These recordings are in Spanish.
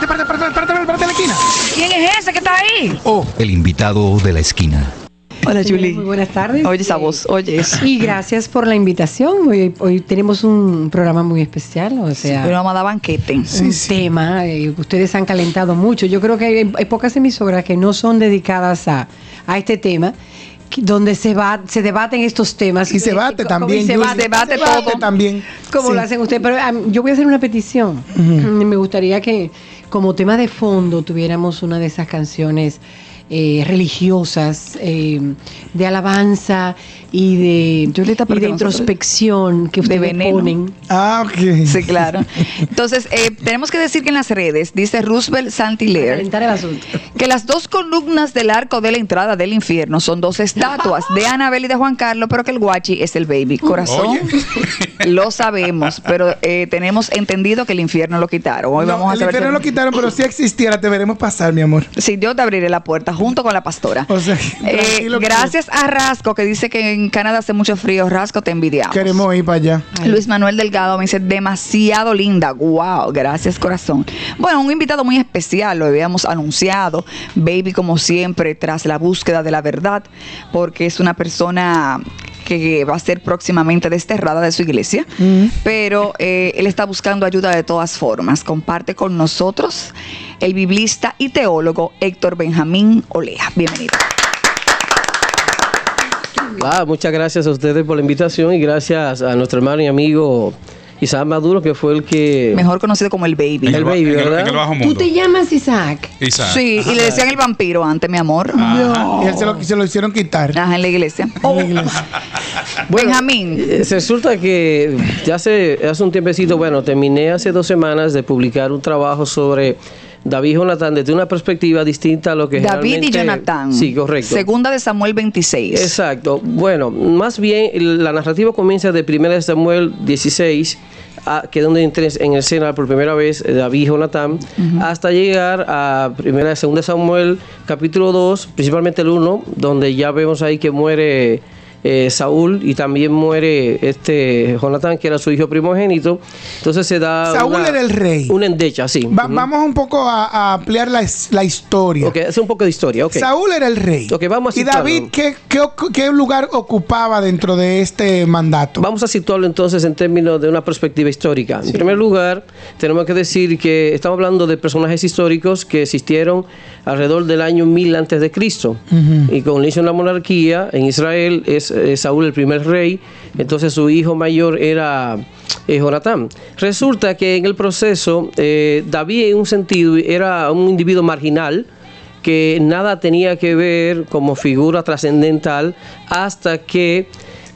Párate la esquina. ¿Quién es ese que está ahí? Oh, El invitado de la esquina. Hola, Julie. Muy buenas tardes. Oye esa voz, oye eso. Y gracias por la invitación. Hoy tenemos un programa muy especial, o sea, Pero vamos a dar banquete. un tema que ustedes han calentado mucho. Yo creo que hay pocas emisoras que no son dedicadas a este tema, donde se debaten estos temas. y se bate también. Se Julie. debate Se todo. también. Como Sí. lo hacen ustedes. Pero yo voy a hacer una petición. Me gustaría que como tema de fondo tuviéramos una de esas canciones religiosas, de alabanza y Julieta, pero de que nosotros- introspección que de ustedes veneno. ponen. Ah, ok. Sí, claro. Entonces, tenemos que decir que en las redes, dice Roosevelt Saint-Hilaire, Calentar el asunto. que las dos columnas del arco de la entrada del infierno son dos estatuas de Anabel y de Juan Carlos, pero que el guachi es el baby. Corazón, lo sabemos, pero tenemos entendido que el infierno lo quitaron. Hoy vamos a el saber. infierno lo quitaron, pero si existiera, te veremos pasar, mi amor. Sí, yo te abriré la puerta junto con la pastora. O sea, tranquilo que Gracias a Rasco, que dice que en Canadá hace mucho frío. Rasco, te envidiamos. queremos ir para allá. Luis Manuel Delgado me dice, demasiado linda. Wow, gracias, corazón. Bueno, un invitado muy especial, lo habíamos anunciado. Baby, como siempre, tras la búsqueda de la verdad, porque es una persona que va a ser próximamente desterrada de su iglesia, pero él está buscando ayuda de todas formas. Comparte con nosotros el biblista y teólogo Héctor Benjamín Olea. Bienvenido. Muchas gracias a ustedes por la invitación y gracias a nuestro hermano y amigo Isaac Maduro, que fue el que... Mejor conocido como el Baby. El Baby, ¿verdad? En el bajo ¿Tú mundo. te llamas Isaac? Isaac. Sí, y le decían el vampiro antes, mi amor. Y él se lo hicieron quitar. Ajá, en la iglesia. Bueno, Benjamín. resulta que ya hace un tiempecito, bueno, terminé hace 2 semanas de publicar un trabajo sobre David y Jonatán desde una perspectiva distinta a lo que David y generalmente- Jonatán. Sí, correcto. Segunda de Samuel 26. Exacto. Bueno, más bien la narrativa comienza de 1 de Samuel 16, que es donde entra en escena por primera vez David y Jonatán, hasta llegar a 2 de Samuel capítulo 2, principalmente el 1, donde ya vemos ahí que muere Saúl y también muere Jonatán, que era su hijo primogénito. Entonces se da Saúl era el rey. una endecha, sí. Vamos un poco a ampliar la historia. Ok, es un poco de historia, ok. Saúl era el rey. Ok, vamos a ¿Y situarlo. David qué lugar ocupaba dentro de este mandato? Vamos a situarlo entonces en términos de una perspectiva histórica. En primer lugar, tenemos que decir que estamos hablando de personajes históricos que existieron alrededor del año 1000 antes de Cristo. Y con el inicio de la monarquía en Israel es Saúl el primer rey, entonces su hijo mayor era Jonatán. Resulta que en el proceso David en un sentido era un individuo marginal que nada tenía que ver como figura trascendental hasta que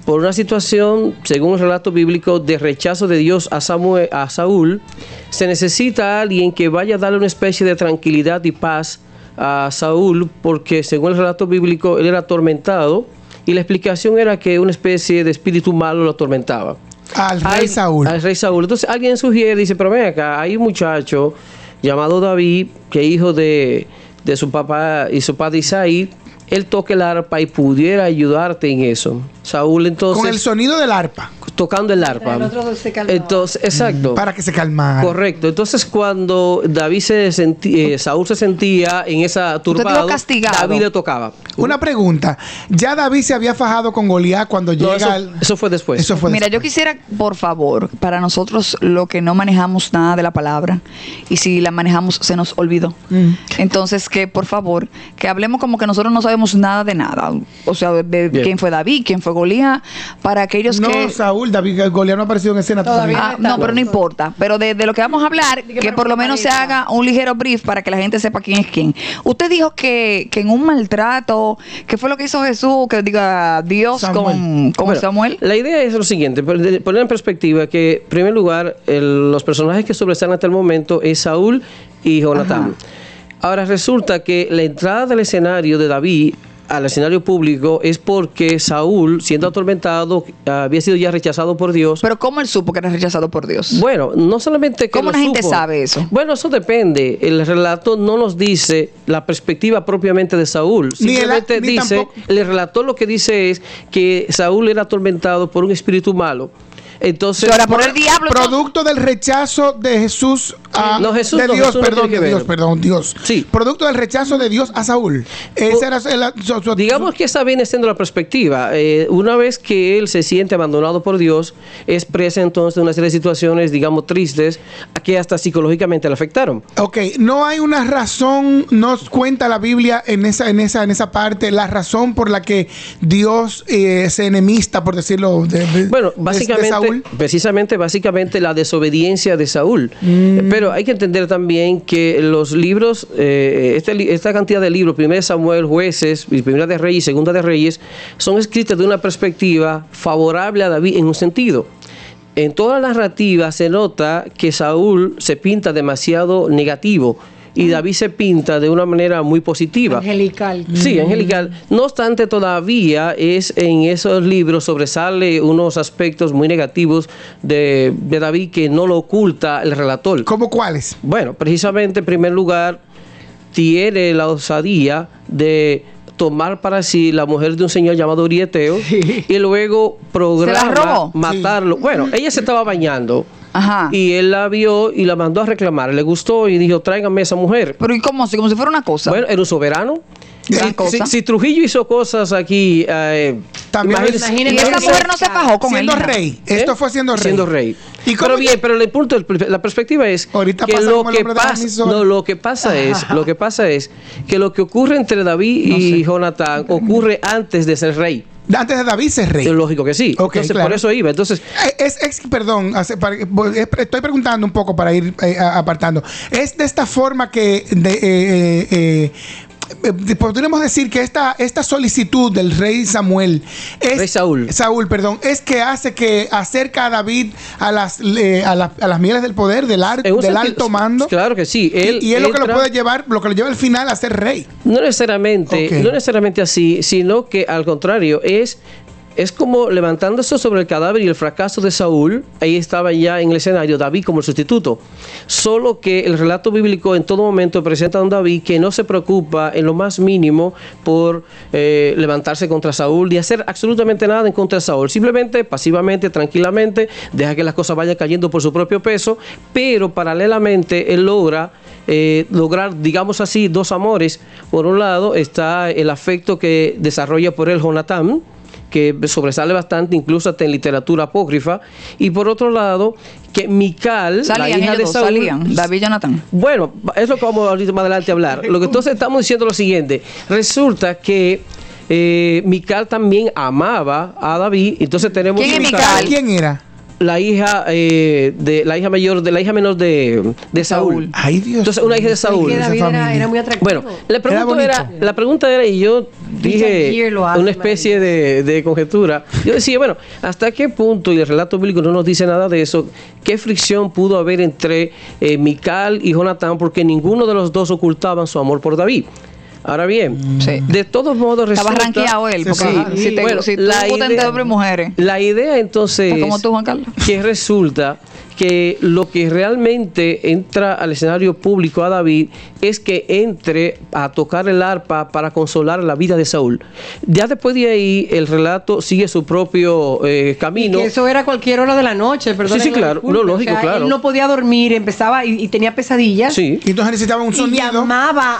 por una situación, según el relato bíblico, de rechazo de Dios a Saúl, se necesita alguien que vaya a darle una especie de tranquilidad y paz a Saúl, porque según el relato bíblico él era atormentado y la explicación era que una especie de espíritu malo lo atormentaba. Al rey Saúl. Al rey Saúl. Entonces alguien sugiere, dice, pero ven acá, hay un muchacho llamado David, que es hijo de su papá y su padre Isaí, él toca el arpa y pudiera ayudarte en eso. Saúl entonces... Con el sonido del arpa. Tocando el arpa. El otro se calmaba. Entonces, exacto. Para que se calmara. Correcto. Entonces, cuando Saúl se sentía en esa turbado, castigado. David le tocaba. Una pregunta. ¿Ya David se había fajado con Goliat cuando No, llega eso fue después. Eso fue Mira, yo después. quisiera, por favor, para nosotros lo que no manejamos nada de la palabra, y si la manejamos se nos olvidó. Entonces, que por favor, que hablemos como que nosotros no sabemos nada de nada. O sea, de Bien. quién fue David, quién fue Goliat, para aquellos No, que... Saúl, David, Goliat no apareció en escena Todavía. todavía. No, pero no importa. Pero de lo que vamos a hablar, que por lo menos se haga un ligero brief para que la gente sepa quién es quién. Usted dijo que en un maltrato, ¿qué fue lo que hizo Jesús? Que diga Dios Samuel. con Bueno, Samuel. La idea es lo siguiente, poner en perspectiva que, en primer lugar, los personajes que sobresalen hasta el momento es Saúl y Jonatán. Ahora resulta que la entrada del escenario de David al escenario público es porque Saúl, siendo atormentado, había sido ya rechazado por Dios. Pero ¿cómo él supo que era rechazado por Dios? Bueno, no solamente que ¿Cómo lo la gente supo. sabe eso? Bueno, eso depende. El relato no nos dice la perspectiva propiamente de Saúl. Ni Simplemente ni dice, tampoco- el relator lo que dice es que Saúl era atormentado por un espíritu malo. Entonces, Ahora por el diablo. Producto del rechazo de Jesús No, Jesús de no, Dios, Jesús no perdón, tiene que de ver. Dios, perdón, Dios. Sí. Producto del rechazo de Dios a Saúl. Esa era Digamos que esa viene siendo la perspectiva. Una vez que él se siente abandonado por Dios, expresa entonces una serie de situaciones, digamos, tristes, que hasta psicológicamente le afectaron. Ok, no hay una razón, nos cuenta la Biblia en esa parte, la razón por la que Dios se enemista, por decirlo, Bueno, de básicamente, Saúl. básicamente la desobediencia de Saúl. Pero hay que entender también que los libros, esta cantidad de libros, 1 Samuel, Jueces, 1 de Reyes y 2 de Reyes, son escritos de una perspectiva favorable a David en un sentido. En toda la narrativa se nota que Saúl se pinta demasiado negativo y David se pinta de una manera muy positiva. Angelical. Sí, angelical. No obstante, todavía en esos libros sobresale unos aspectos muy negativos de David que no lo oculta el relator. ¿Cómo cuáles? Bueno, precisamente en primer lugar, tiene la osadía de tomar para sí la mujer de un señor llamado Urieteo y luego programa matarlo. Bueno, ella se estaba bañando. Ajá. Y él la vio y la mandó a reclamar. Le gustó y dijo, tráiganme esa mujer. Pero ¿y cómo? Como si fuera una cosa. Bueno, era un soberano. Gran cosa. Si Trujillo hizo cosas aquí, También y esa mujer no se fajó con él. siendo rey. Esto fue siendo rey. Siendo rey. ¿Y cómo Pero bien, pero el punto, la perspectiva es Ahorita que pasa lo como el que hombre de la pasa, emisora. no, lo que pasa es que lo que ocurre entre David y Jonatán ocurre antes de ser rey. Antes de David ser rey. Es lógico que sí. Ok, Entonces, claro. por eso iba. Entonces, Perdón, estoy preguntando un poco para ir apartando. Es de esta forma que podríamos decir que esta solicitud del rey Samuel Rey Saúl. Perdón, es que hace que acerca a David a las mieles del poder del alto mando. Claro que sí. Y es lo que lo puede llevar, lo que lo lleva al final a ser rey. No necesariamente así, sino que al contrario, es como levantándose sobre el cadáver y el fracaso de Saúl. Ahí estaba ya en el escenario David como el sustituto. Solo que el relato bíblico en todo momento presenta a un David que no se preocupa en lo más mínimo por levantarse contra Saúl y hacer absolutamente nada en contra de Saúl. Simplemente, pasivamente, tranquilamente, deja que las cosas vayan cayendo por su propio peso, pero paralelamente él lograr, digamos así, dos amores. Por un lado está el afecto que desarrolla por él Jonatán, que sobresale bastante, incluso hasta en literatura apócrifa, y por otro lado, que Mical, la hija de Saúl, salían, David y Jonatán. Bueno, es lo que vamos ahorita más adelante a hablar. Lo que entonces estamos diciendo lo siguiente, resulta que Mical también amaba a David, entonces tenemos... ¿Quién es Mical? ¿Quién era? La hija la hija menor de Saúl. Ay, Dios. Entonces una hija de Saúl. Que David era muy atractivo. Bueno, la pregunta era, y yo dije una especie de conjetura. Yo decía, bueno, ¿hasta qué punto, y el relato bíblico no nos dice nada de eso, qué fricción pudo haber entre Mical y Jonatán, porque ninguno de los dos ocultaban su amor por David? Ahora bien, de todos modos resulta... Estaba ranqueado él, porque si tú gustas de hombres y mujeres. La idea entonces... Como tú, Juan Carlos. Que resulta que lo que realmente entra al escenario público a David es que entre a tocar el arpa para consolar la vida de Saúl. Ya después de ahí el relato sigue su propio camino. Y que eso era cualquier hora de la noche, perdón. Sí, claro, no, lógico, claro. Él no podía dormir, empezaba y tenía pesadillas. Sí. Y entonces necesitaba un sonido. Y llamaba,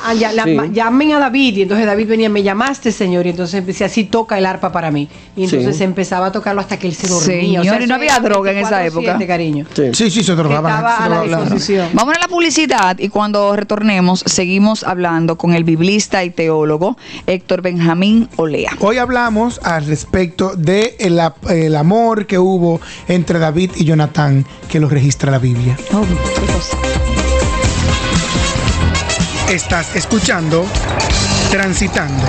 llamen a David, y entonces David venía, me llamaste, Señor, y entonces decía, así toca el arpa para mí. Y entonces empezaba a tocarlo hasta que él se dormía. Señor, y no había droga en esa época. Cariño. Sí, se drogaban. Estaba a la disposición. Vamos a la publicidad y cuando retornemos seguimos hablando con el biblista y teólogo Héctor Benjamín Olea. Hoy hablamos al respecto de el amor que hubo entre David y Jonatán, que lo registra la Biblia. Qué cosa. Estás escuchando Transitando.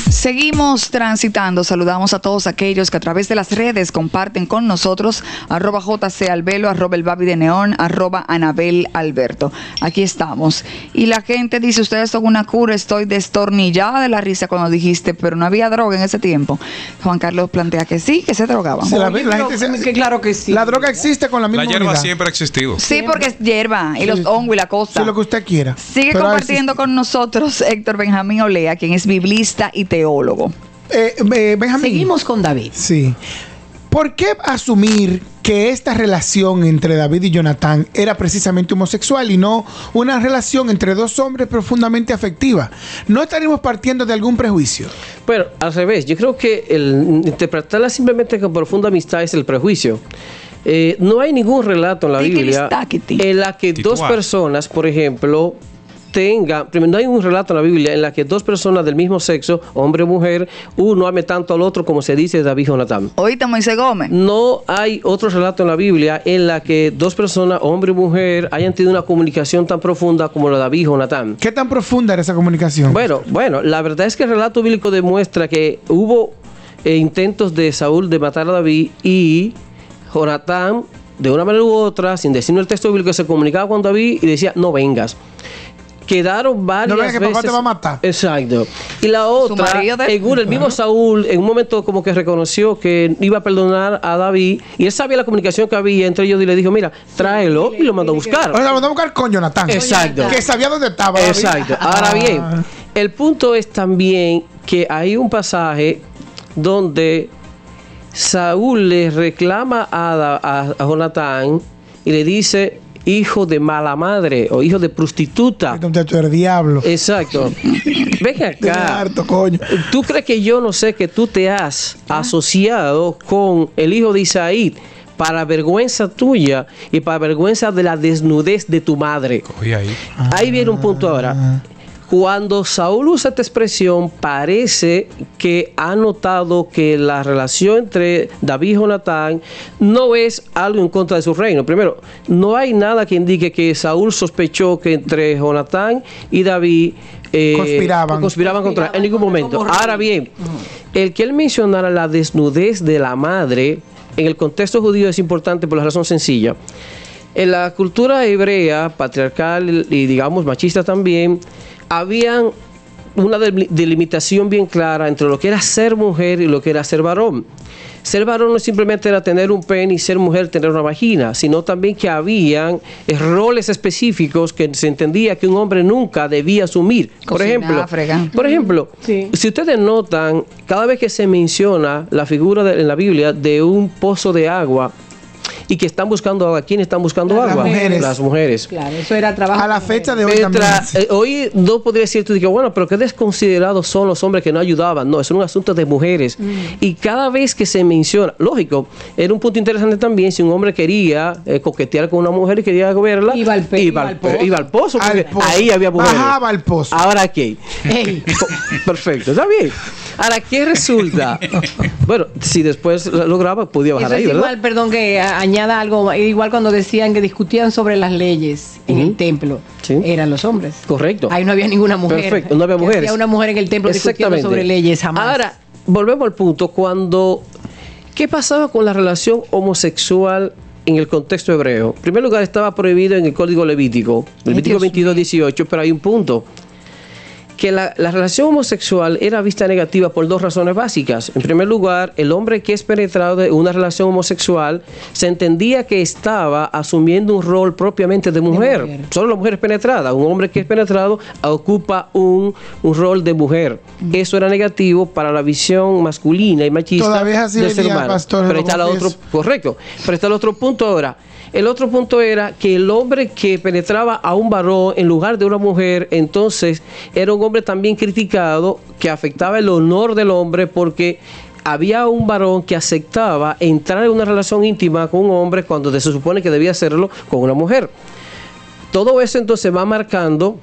Seguimos transitando. Saludamos a todos aquellos que a través de las redes comparten con nosotros @JCAlbelo, @elbabi de Neón, @AnabelAlberto. Aquí estamos. Y la gente dice, ustedes son una cura, estoy destornillada de la risa cuando dijiste, pero no había droga en ese tiempo. Juan Carlos plantea que sí, que se drogaban. Sí, la gente que claro que sí. La droga existe con la misma La hierba unidad. siempre ha existido. Sí, porque es hierba y los hongos y la cosa. Sí, lo que usted quiera. Sigue Pero compartiendo con nosotros Héctor Benjamín Olea, quien es biblista y teólogo. Benjamín. Seguimos con David. Sí. ¿Por qué asumir que esta relación entre David y Jonatán era precisamente homosexual y no una relación entre dos hombres profundamente afectiva. ¿No estaríamos partiendo de algún prejuicio? Bueno, al revés, yo creo que el interpretarla simplemente con profunda amistad es el prejuicio. No hay ningún relato en la Biblia en la que dos personas, por ejemplo, no hay un relato en la Biblia en la que dos personas del mismo sexo, hombre o mujer, uno ame tanto al otro como se dice de David y Jonatán. ¿Oíste, Moisés Gómez? No hay otro relato en la Biblia en la que dos personas, hombre y mujer, hayan tenido una comunicación tan profunda como la de David y Jonatán. ¿Qué tan profunda era esa comunicación? Bueno, la verdad es que el relato bíblico demuestra que hubo intentos de Saúl de matar a David y Jonatán, de una manera u otra, sin decirnos el texto bíblico, se comunicaba con David y decía, no vengas. Quedaron varias veces. No vengas, que papá te va a matar. Exacto. Y la otra, el mismo Saúl, en un momento como que reconoció que iba a perdonar a David, y él sabía la comunicación que había entre ellos y le dijo, mira, tráelo, y lo mandó a buscar. O sea, lo mandó a buscar con Jonatán. Exacto. Que sabía dónde estaba David. Exacto. Ahora bien, el punto es también que hay un pasaje donde Saúl le reclama a Jonatán y le dice, hijo de mala madre o hijo de prostituta. Este muchacho era diablo. Exacto. Ven acá. Harto, coño. ¿Tú crees que yo no sé que tú te has asociado con el hijo de Isaí para vergüenza tuya y para vergüenza de la desnudez de tu madre? Ahí viene un punto ahora. Cuando Saúl usa esta expresión, parece que ha notado que la relación entre David y Jonatán no es algo en contra de su reino. Primero, no hay nada que indique que Saúl sospechó que entre Jonatán y David conspiraban contra él en ningún momento. Ahora bien, el que él mencionara la desnudez de la madre en el contexto judío es importante por la razón sencilla. En la cultura hebrea, patriarcal y digamos machista también, habían una delimitación bien clara entre lo que era ser mujer y lo que era ser varón. Ser varón no simplemente era tener un pene y ser mujer tener una vagina, sino también que habían roles específicos que se entendía que un hombre nunca debía asumir. Por ejemplo, si ustedes notan, cada vez que se menciona la figura en la Biblia de un pozo de agua, y que están buscando agua. ¿Quién están buscando agua? Las mujeres. Claro, eso era trabajo. A la fecha de hoy también. Hoy no podría decir, tú dices, bueno, pero qué desconsiderados son los hombres que no ayudaban. No, es un asunto de mujeres. Y cada vez que se menciona, lógico, era un punto interesante también, si un hombre quería coquetear con una mujer y quería verla, iba al pozo, porque ahí había mujeres. Bajaba al pozo. Ahora, ¿qué? Perfecto, está bien. Ahora, ¿qué resulta? Bueno, si después lograba, podía bajar ahí, ¿verdad? Igual, perdón que añada algo, igual cuando decían que discutían sobre las leyes en el templo, eran los hombres. Correcto. Ahí no había ninguna mujer. Perfecto, no había mujeres. Había una mujer en el templo discutiendo sobre leyes, jamás. Ahora, volvemos al punto, ¿qué pasaba con la relación homosexual en el contexto hebreo? En primer lugar, estaba prohibido en el Código Levítico, Levítico 22:18, pero hay un punto. Que la relación homosexual era vista negativa por dos razones básicas. En primer lugar, el hombre que es penetrado de una relación homosexual se entendía que estaba asumiendo un rol propiamente de mujer. Solo la mujer es penetrada. Un hombre que es penetrado ocupa un rol de mujer. Eso era negativo para la visión masculina y machista del ser humano. Pastor, pero está correcto. Pero está el otro punto ahora. El otro punto era que el hombre que penetraba a un varón en lugar de una mujer, entonces era un hombre también criticado, que afectaba el honor del hombre, porque había un varón que aceptaba entrar en una relación íntima con un hombre cuando se supone que debía hacerlo con una mujer. Todo eso entonces va marcando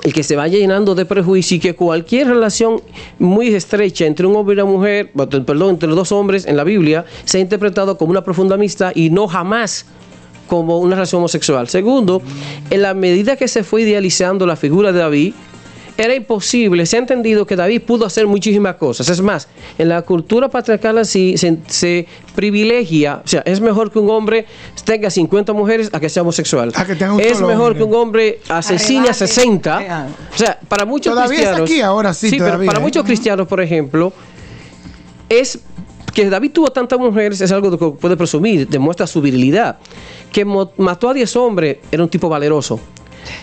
el que se vaya llenando de prejuicio y que cualquier relación muy estrecha entre un hombre y una mujer, entre los dos hombres en la Biblia, se ha interpretado como una profunda amistad y no jamás como una relación homosexual. Segundo, en la medida que se fue idealizando la figura de David, era imposible, se ha entendido que David pudo hacer muchísimas cosas. Es más, en la cultura patriarcal así se privilegia, o sea, es mejor que un hombre tenga 50 mujeres a que sea homosexual. Es mejor que un hombre asesine a 60. O sea, para muchos cristianos... Aquí ahora sí, pero para muchos cristianos, por ejemplo, es que David tuvo tantas mujeres, es algo que puede presumir, demuestra su virilidad. Que mató a 10 hombres, era un tipo valeroso.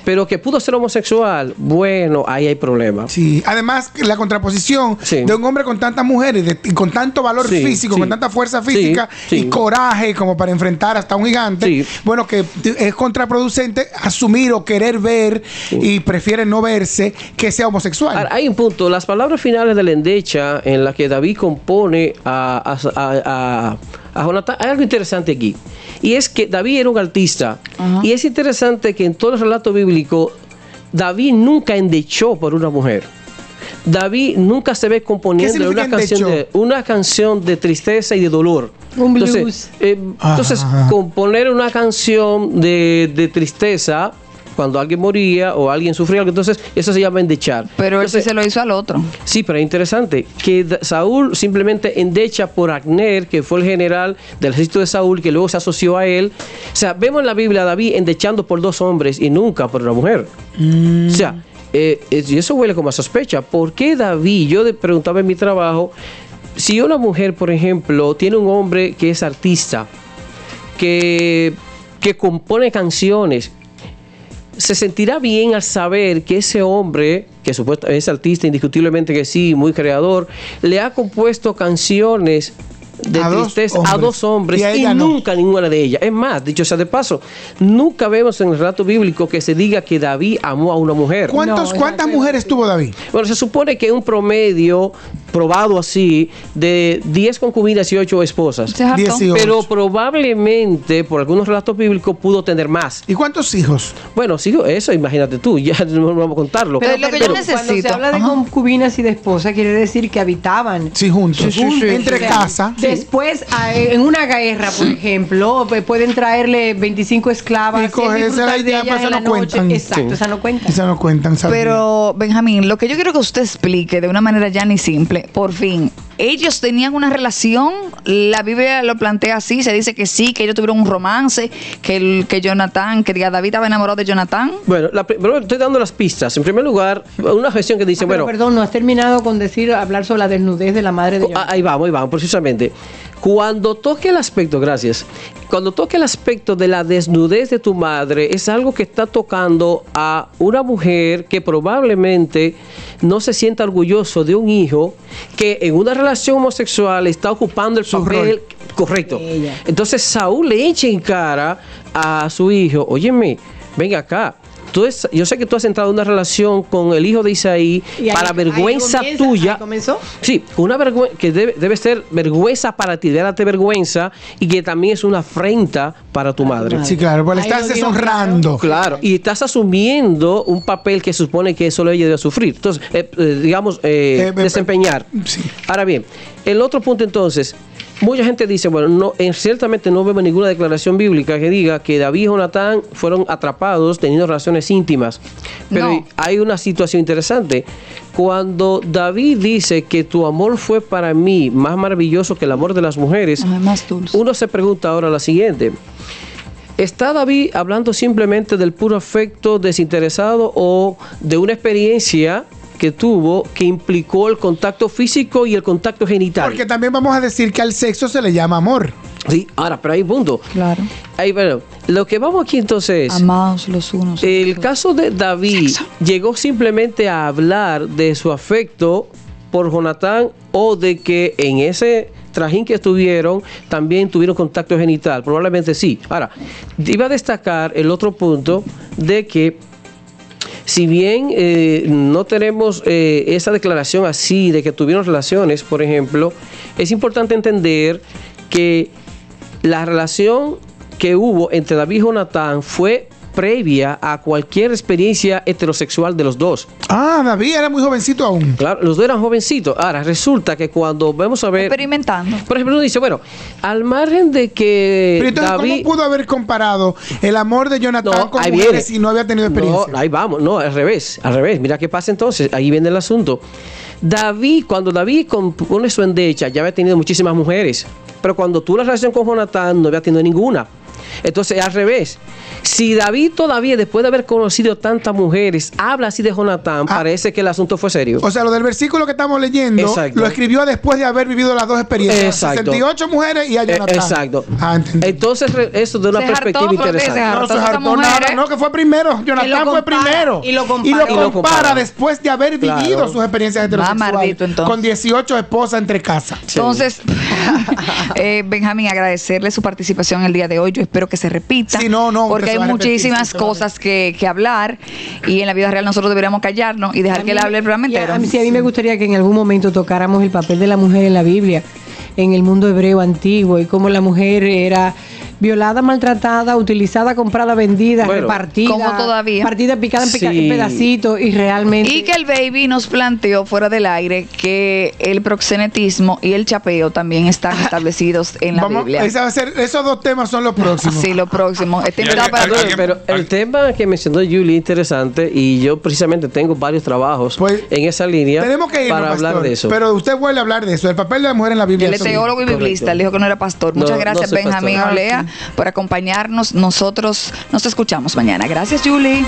Pero que pudo ser homosexual, bueno, ahí hay problemas. Sí, además la contraposición Sí. de un hombre con tantas mujeres y con tanto valor Sí, físico, sí. con tanta fuerza física Sí, sí. y coraje como para enfrentar hasta un gigante, Sí. bueno, que es contraproducente asumir o querer ver y prefiere no verse que sea homosexual. Ahora, hay un punto, las palabras finales de la endecha en las que David compone a Jonatán, hay algo interesante aquí. Y es que David era un artista. Ajá. Y es interesante que en todo el relato bíblico, David nunca endechó por una mujer. David nunca se ve componiendo significa una canción de tristeza y de dolor. Un blues. Entonces, Ajá. componer una canción de tristeza cuando alguien moría o alguien sufría algo, entonces eso se llama endechar. Pero él sí Entonces, se lo hizo al otro. sí, pero es interesante que Saúl simplemente endecha por Abner, que fue el general del ejército de Saúl, que luego se asoció a él. O sea, vemos en la Biblia a David endechando por 2 hombres y nunca por una mujer. O sea, y eso huele como a sospecha. ¿Por qué David? Yo preguntaba en mi trabajo, si una mujer, por ejemplo, tiene un hombre que es artista, que compone canciones, se sentirá bien al saber que ese hombre, que supuestamente es artista, indiscutiblemente que sí, muy creador, le ha compuesto canciones de A dos tristeza a hombres. 2 hombres Y a y ella no. nunca ninguna de ellas. Es más, dicho sea de paso, nunca vemos en el relato bíblico que se diga que David amó a una mujer. ¿Cuántas exacto. mujeres tuvo David? Bueno, se supone que un promedio probado así de 10 concubinas y 8 esposas. Se hartó. 18. Pero probablemente, por algunos relatos bíblicos, pudo tener más. ¿Y cuántos hijos? Bueno, sigo eso, imagínate tú, ya no vamos a contarlo. Pero lo que yo Cuando se necesito. habla de Ajá. concubinas y de esposa, quiere decir que habitaban. Sí, juntos. Sí. Entre O sea, casa. Después, en una guerra, por ejemplo, pueden traerle 25 esclavas Y cogérsela y ya, ellas pues, en la no cuentan. noche. Exacto, Sí. esa no cuenta. Quizá no cuentan, ¿sabes? Pero, Benjamín, lo que yo quiero que usted explique de una manera llana y simple, por fin, ellos tenían una relación, la Biblia lo plantea así, se dice que sí, que ellos tuvieron un romance, que Jonatán, que David estaba enamorado de Jonatán. Bueno, pero estoy dando las pistas. En primer lugar, una gestión que dice, Pero, bueno, perdón, no has terminado con hablar sobre la desnudez de la madre de Jonatán. ahí vamos, precisamente. Cuando toque el aspecto, gracias, cuando toque el aspecto de la desnudez de tu madre, es algo que está tocando a una mujer que probablemente no se sienta orgulloso de un hijo que en una relación homosexual está ocupando el Su papel rol. correcto. Ella. Entonces Saúl le echa en cara a su hijo, óyeme, venga acá. Yo sé que tú has entrado en una relación con el hijo de Isaí Y ahí- para vergüenza ahí comienza, tuya. ahí comenzó. Sí, una vergüenza que debe ser vergüenza para ti, debe darte vergüenza y que también es una afrenta para tu madre. Sí, claro, pues le Ahí estás lo dijo deshonrando. Claro, y estás asumiendo un papel que supone que solo ella debe sufrir. Entonces, desempeñar. Sí. Ahora bien, el otro punto entonces, mucha gente dice, bueno, no, ciertamente no vemos ninguna declaración bíblica que diga que David y Jonatán fueron atrapados teniendo relaciones íntimas. Pero No. hay una situación interesante. Cuando David dice que tu amor fue para mí más maravilloso que el amor de las mujeres, Ajá, más dulce. uno se pregunta ahora la siguiente. ¿Está David hablando simplemente del puro afecto desinteresado o de una experiencia que tuvo que implicó el contacto físico y el contacto genital? Porque también vamos a decir que al sexo se le llama amor. Sí, ahora, pero hay un punto. Claro. Bueno, lo que vamos aquí entonces es... Amados los unos. El caso de David Sexo. llegó simplemente a hablar de su afecto por Jonatán o de que en ese trajín que estuvieron también tuvieron contacto genital. Probablemente sí. Ahora, iba a destacar el otro punto de que si bien no tenemos esa declaración así de que tuvieron relaciones, por ejemplo, es importante entender que la relación que hubo entre David y Jonatán fue previa a cualquier experiencia heterosexual de los dos. Ah, David era muy jovencito aún. Claro, los dos eran jovencitos. Ahora, resulta que cuando vamos a ver... Experimentando. Por ejemplo, uno dice, bueno, al margen de que Pero entonces, David... ¿cómo pudo haber comparado el amor de Jonatán No, con ahí mujeres viene. si no había tenido experiencia? No, ahí vamos, no, al revés. Mira qué pasa entonces, ahí viene el asunto. David, cuando David compone su endecha, ya había tenido muchísimas mujeres, pero cuando tuvo la relación con Jonatán no había tenido ninguna. Entonces, al revés. Si David todavía, después de haber conocido tantas mujeres, habla así de Jonatán, parece que el asunto fue serio. O sea, lo del versículo que estamos leyendo, Exacto. lo escribió después de haber vivido las dos experiencias. Exacto. 68 mujeres y a Jonatán. Exacto. Entendí. Entonces, eso de una Se perspectiva hartó, porque interesante. se hartó. No se todas esas hartó nada, mujeres. no, que fue primero. Jonatán fue primero. y lo compara. Y lo Y lo compara compara. después de haber Claro. vivido sus experiencias heterosexuales. maldito, entonces. Con 18 esposas entre casas. Sí. Entonces, Benjamín, agradecerle su participación el día de hoy. Yo espero que se repita. Sí, no, porque que hay se va a repetir, muchísimas sí, se va a cosas que hablar y en la vida real nosotros deberíamos callarnos y dejar que él hable el programa entero. A mí me gustaría que en algún momento tocáramos el papel de la mujer en la Biblia, en el mundo hebreo antiguo, y cómo la mujer era violada, maltratada, utilizada, comprada, vendida, Bueno, repartida. como todavía. Partida, picada en Sí. en pedacitos, y realmente... Y que el baby nos planteó fuera del aire que el proxenetismo y el chapeo también están establecidos en la Biblia. Esa va a ser, esos dos temas son los próximos. Sí, lo próximo. Este Y invitado para alguien- todos. Pero el tema que mencionó Julie es interesante y yo precisamente tengo varios trabajos Pues, en esa línea Tenemos que ir para hablar de eso. Pero usted vuelve a hablar de eso, el papel de la mujer en la Biblia. Él es teólogo y Correcto. biblista. Él dijo que no era pastor. Muchas No, gracias, no soy Benjamín pastor. Olea, por acompañarnos. Nosotros nos escuchamos mañana. Gracias, Julie.